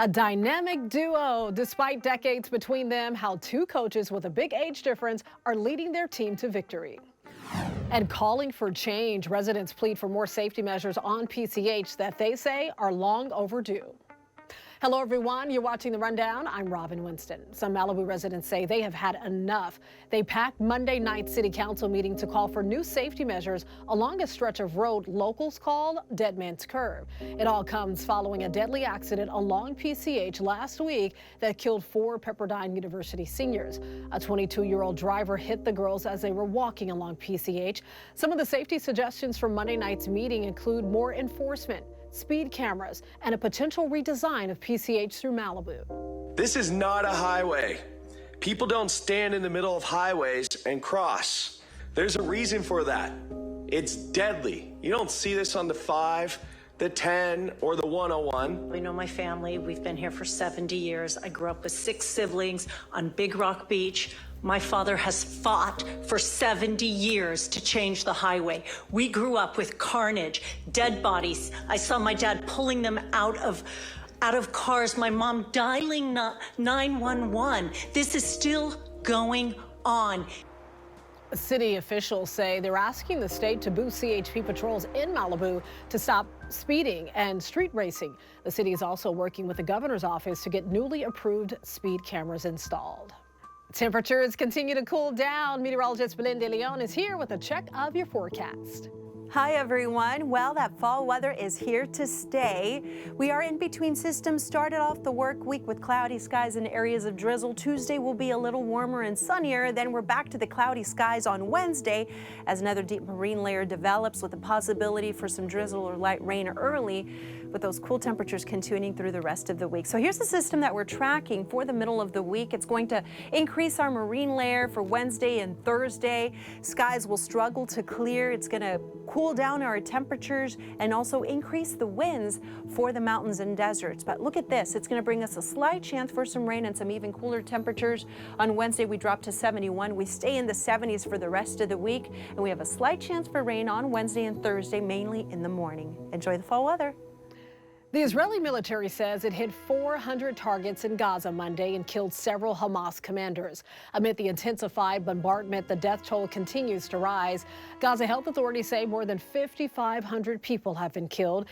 A dynamic duo. Despite decades between them, how two coaches with a big age difference are leading their team to victory. And calling for change, residents plead for more safety measures on PCH that they say are long overdue. Hello, everyone. You're watching The Rundown. I'm Robin Winston. Some Malibu residents say they have had enough. They packed Monday night city council meeting to call for new safety measures along a stretch of road locals call Dead Man's Curve. It all comes following a deadly accident along PCH last week that killed 4 Pepperdine University seniors. A 22-year-old driver hit the girls as they were walking along PCH. Some of the safety suggestions from Monday night's meeting include more enforcement, speed cameras, and a potential redesign of PCH through Malibu. This is not a highway. People don't stand in the middle of highways and cross. There's a reason for that. It's deadly. You don't see this on the 5, the 10, or the 101. We know my family. We've been here for 70 years. I grew up with 6 siblings on Big Rock Beach. My father has fought for 70 years to change the highway. We grew up with carnage, dead bodies. I saw my dad pulling them out of cars, my mom dialing 911. This is still going on. City officials say they're asking the state to boost CHP patrols in Malibu to stop speeding and street racing. The city is also working with the governor's office to get newly approved speed cameras installed. Temperatures continue to cool down. Meteorologist Belinda Leon is here with a check of your forecast. Hi, everyone. Well, that fall weather is here to stay. We are in between systems. Started off the work week with cloudy skies and areas of drizzle. Tuesday will be a little warmer and sunnier. Then we're back to the cloudy skies on Wednesday as another deep marine layer develops with the possibility for some drizzle or light rain early, with those cool temperatures continuing through the rest of the week. So here's the system that we're tracking for the middle of the week. It's going to increase our marine layer for Wednesday and Thursday. Skies will struggle to clear. It's going to cool down our temperatures and also increase the winds for the mountains and deserts. But look at this. It's going to bring us a slight chance for some rain and some even cooler temperatures. On Wednesday, we drop to 71. We stay in the 70s for the rest of the week. And we have a slight chance for rain on Wednesday and Thursday, mainly in the morning. Enjoy the fall weather. The Israeli military says it hit 400 targets in Gaza Monday and killed several Hamas commanders. Amid the intensified bombardment, the death toll continues to rise. Gaza health authorities say more than 5,500 people have been killed.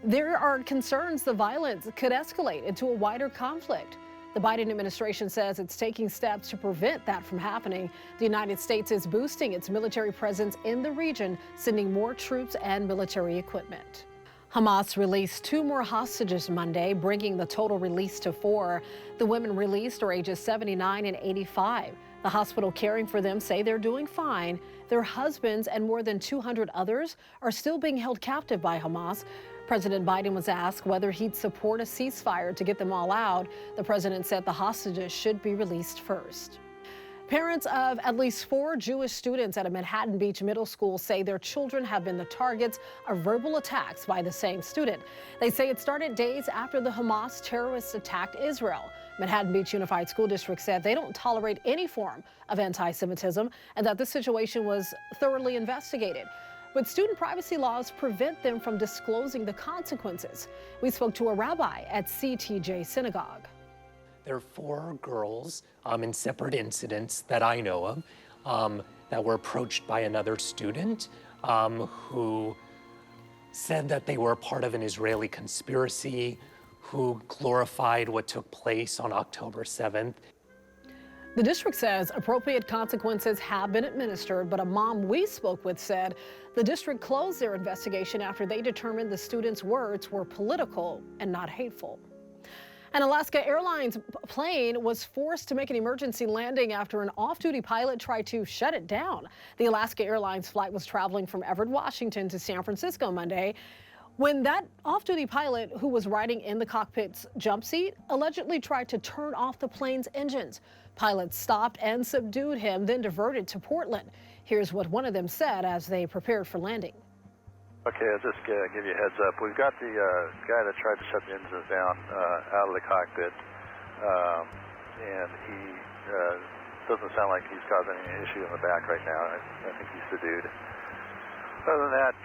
There are concerns the violence could escalate into a wider conflict. The Biden administration says it's taking steps to prevent that from happening. The United States is boosting its military presence in the region, sending more troops and military equipment. Hamas released 2 more hostages Monday, bringing the total release to 4. The women released are ages 79 and 85. The hospital caring for them say they're doing fine. Their husbands and more than 200 others are still being held captive by Hamas. President Biden was asked whether he'd support a ceasefire to get them all out. The president said the hostages should be released first. Parents of at least 4 Jewish students at a Manhattan Beach middle school say their children have been the targets of verbal attacks by the same student. They say it started days after the Hamas terrorists attacked Israel. Manhattan Beach Unified School District said they don't tolerate any form of anti-Semitism and that the situation was thoroughly investigated. But student privacy laws prevent them from disclosing the consequences. We spoke to a rabbi at CTJ Synagogue. There are 4 girls in separate incidents that I know of that were approached by another student who said that they were part of an Israeli conspiracy, who glorified what took place on October 7th. The district says appropriate consequences have been administered, but a mom we spoke with said the district closed their investigation after they determined the students' words were political and not hateful. An Alaska Airlines plane was forced to make an emergency landing after an off-duty pilot tried to shut it down. The Alaska Airlines flight was traveling from Everett, Washington to San Francisco Monday when that off-duty pilot, who was riding in the cockpit's jump seat, allegedly tried to turn off the plane's engines. Pilots stopped and subdued him, then diverted to Portland. Here's what one of them said as they prepared for landing. Okay, I'll just give you a heads up. We've got the guy that tried to shut the engines down out of the cockpit, and he doesn't sound like he's causing any issue in the back right now. I think he's subdued. Other than that,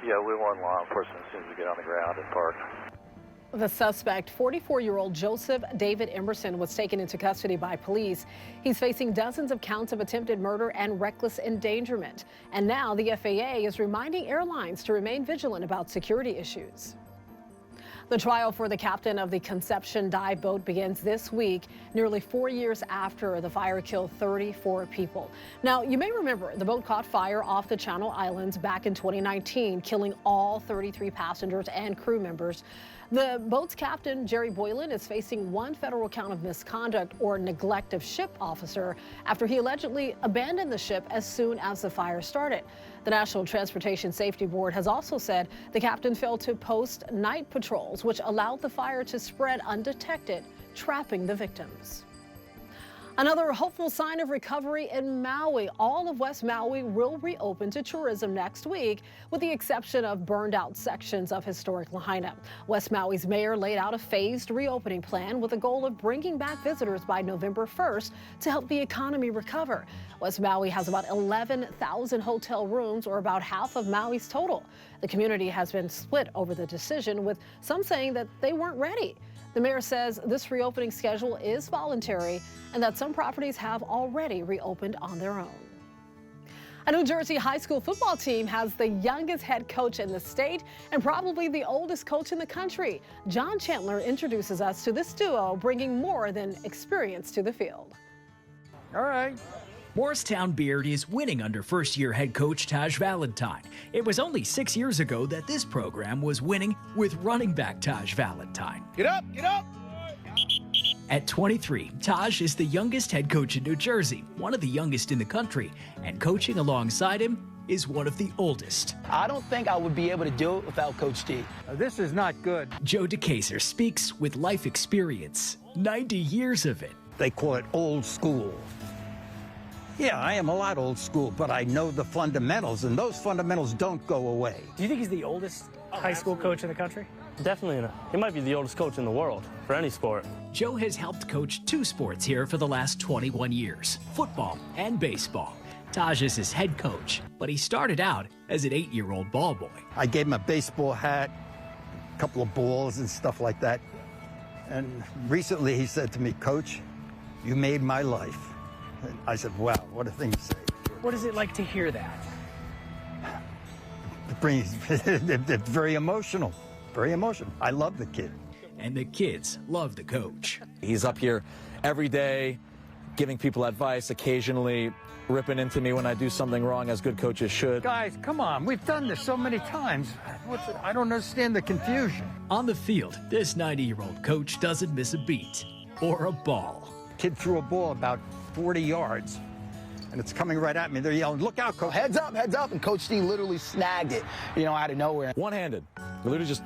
yeah, we want law enforcement as soon as we get on the ground and park. The suspect, 44-year-old Joseph David Emerson, was taken into custody by police. He's facing dozens of counts of attempted murder and reckless endangerment. And now the FAA is reminding airlines to remain vigilant about security issues. The trial for the captain of the Conception dive boat begins this week, nearly 4 years after the fire killed 34 people. Now, you may remember the boat caught fire off the Channel Islands back in 2019, killing all 33 passengers and crew members. The boat's captain, Jerry Boylan, is facing one federal count of misconduct or neglect of ship officer after he allegedly abandoned the ship as soon as the fire started. The National Transportation Safety Board has also said the captain failed to post night patrols, which allowed the fire to spread undetected, trapping the victims. Another hopeful sign of recovery in Maui. All of West Maui will reopen to tourism next week, with the exception of burned out sections of historic Lahaina. West Maui's mayor laid out a phased reopening plan with a goal of bringing back visitors by November 1st to help the economy recover. West Maui has about 11,000 hotel rooms, or about half of Maui's total. The community has been split over the decision, with some saying that they weren't ready. The mayor says this reopening schedule is voluntary and that some properties have already reopened on their own. A New Jersey high school football team has the youngest head coach in the state and probably the oldest coach in the country. John Chandler introduces us to this duo, bringing more than experience to the field. All right. Morristown Beard is winning under first-year head coach Taj Valentine. It was only 6 years ago that this program was winning with running back Taj Valentine. Get up, get up! At 23, Taj is the youngest head coach in New Jersey, one of the youngest in the country, and coaching alongside him is one of the oldest. I don't think I would be able to do it without Coach T. This is not good. Joe DeCaser speaks with life experience, 90 years of it. They call it old school. Yeah, I am a lot old school, but I know the fundamentals, and those fundamentals don't go away. Do you think he's the oldest high school coach in the country? Definitely not. He might be the oldest coach in the world for any sport. Joe has helped coach 2 sports here for the last 21 years, football and baseball. Taj is his head coach, but he started out as an 8-year-old ball boy. I gave him a baseball hat, a couple of balls and stuff like that. And recently he said to me, "Coach, you made my life." And I said, wow, what a thing to say. What is it like to hear that? It's very emotional, very emotional. I love the kid. And the kids love the coach. He's up here every day giving people advice, occasionally ripping into me when I do something wrong, as good coaches should. Guys, come on, we've done this so many times. I don't understand the confusion. On the field, this 90-year-old coach doesn't miss a beat or a ball. Kid threw a ball about 40 yards, and it's coming right at me. They're yelling, "Look out, coach." Heads up, and Coach T literally snagged it, out of nowhere. One-handed. Literally just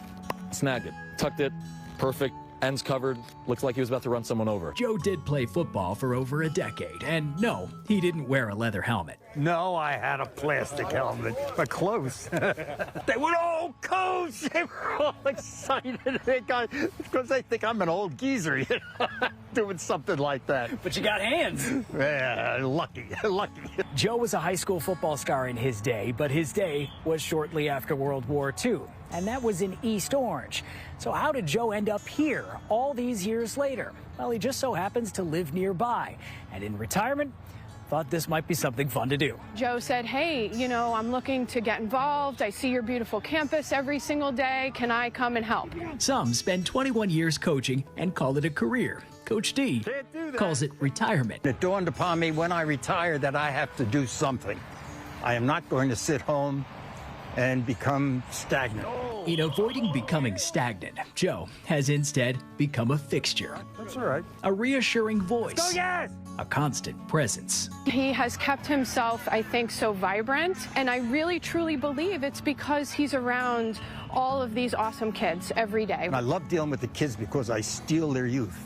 snagged it, tucked it, perfect, ends covered, looks like he was about to run someone over. Joe did play football for over a decade, and no, he didn't wear a leather helmet. No, I had a plastic helmet, but close. They went, "Oh, coach!" They were all excited because they think I'm an old geezer, doing something like that. But you got hands. Yeah, lucky. Joe was a high school football star in his day, but his day was shortly after World War II, and that was in East Orange. So how did Joe end up here all these years later? Well, he just so happens to live nearby, and in retirement, thought this might be something fun to do. Joe said, "Hey, I'm looking to get involved. I see your beautiful campus every single day. Can I come and help?" Some spend 21 years coaching and call it a career. Coach D calls it retirement. It dawned upon me when I retire that I have to do something. I am not going to sit home and become stagnant. In avoiding becoming stagnant, Joe has instead become a fixture. That's all right. A reassuring voice. Go, yes! A constant presence. He has kept himself, I think, so vibrant, and I really truly believe it's because he's around all of these awesome kids every day. And I love dealing with the kids because I steal their youth.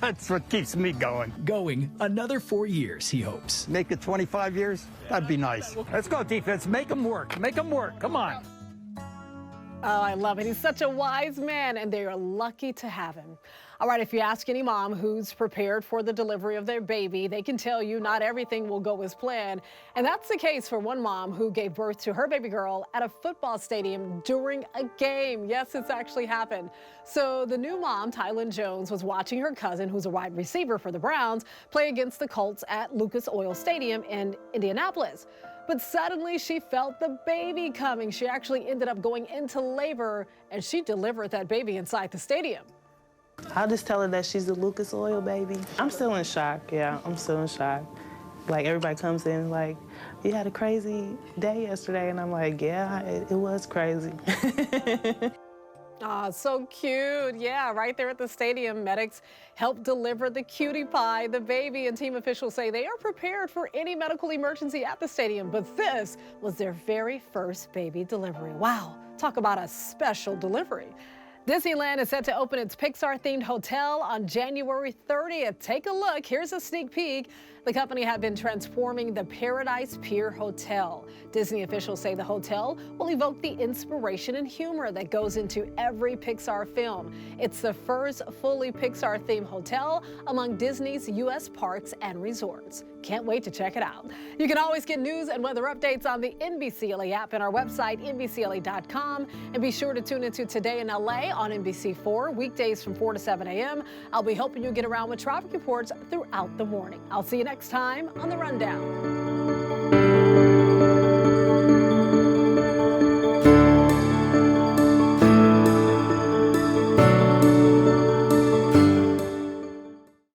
That's what keeps me going. Going another 4 years, he hopes. Make it 25 years? That'd be nice. Let's go, defense. Make them work. Make them work. Come on. Oh, I love it. He's such a wise man, and they are lucky to have him. All right, if you ask any mom who's prepared for the delivery of their baby, they can tell you not everything will go as planned. And that's the case for one mom who gave birth to her baby girl at a football stadium during a game. Yes, it's actually happened. So the new mom, Tylen Jones, was watching her cousin, who's a wide receiver for the Browns, play against the Colts at Lucas Oil Stadium in Indianapolis. But suddenly she felt the baby coming. She actually ended up going into labor, and she delivered that baby inside the stadium. I'll just tell her that she's the Lucas Oil baby. I'm still in shock, yeah, I'm still in shock. Like, everybody comes in like, you had a crazy day yesterday, and I'm like, yeah, it was crazy. Ah, so cute. Yeah, right there at the stadium, medics helped deliver the cutie pie, the baby, and team officials say they are prepared for any medical emergency at the stadium, but this was their very first baby delivery. Wow, talk about a special delivery. Disneyland is set to open its Pixar-themed hotel on January 30th. Take a look. Here's a sneak peek. The company had been transforming the Paradise Pier Hotel. Disney officials say the hotel will evoke the inspiration and humor that goes into every Pixar film. It's the first fully Pixar-themed hotel among Disney's U.S. parks and resorts. Can't wait to check it out. You can always get news and weather updates on the NBCLA app and our website, NBCLA.com. And be sure to tune into Today in LA on NBC4, weekdays from 4 to 7 a.m. I'll be helping you get around with traffic reports throughout the morning. I'll see you next time on The Rundown.